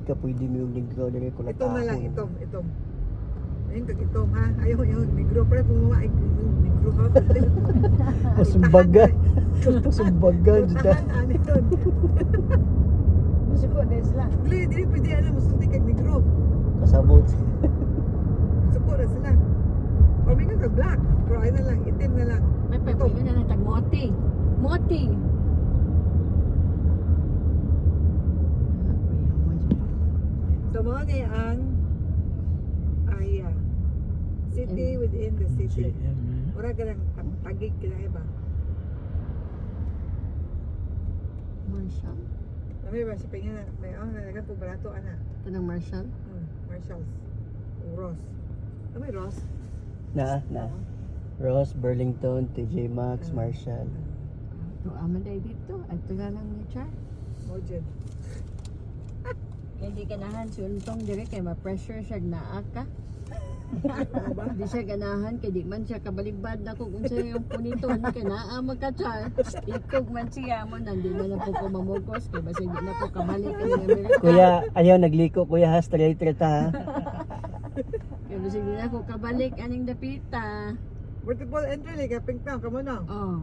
ka pwede mo yung negro dali ko Itong na lang, itong. Ayun, kag itong ha. Ayun, negro pa rin. Pumawa, negro ha. Masumbagan. Masumbagan. Tahan, ano yun. Gusto ko, des lang. Dili, pwede ano, musulti kag negro. Kasabot. Suko na sila. Or may kag black. Pero ayun na lang, itim na lang. May pwede na lang tag-moti. Moti. So, mga ngayon ang area. City within the city. Mura ka lang tagig ka na iba. Marshall. Sabi ba, si Pinga na, may nalagan po barato, ana. Ito ng Marshall. Marshalls. Ross. Ano may Ross? Na. Ross, Burlington, TJ Maxx, Marshall. Ito, aman dahil dito. Ito na lang ni Char. Mojed. Hindi ganahan si Untong dire kay ma-pressure siya naa ka. Ano ba? Di siya ganahan kay di man siya kabaligbad na kung unsa yung puniton kay naa magka-char. Ikog man siya mo nandi na po ko mamugos kay basig di na po kabalik ang Amerika. Kuya, ayaw nagliko kuya ha, straight ta ha. Kay basig di na ko kabalik aning dapita. Multiple entry, like, pink na, kamo na. Oh.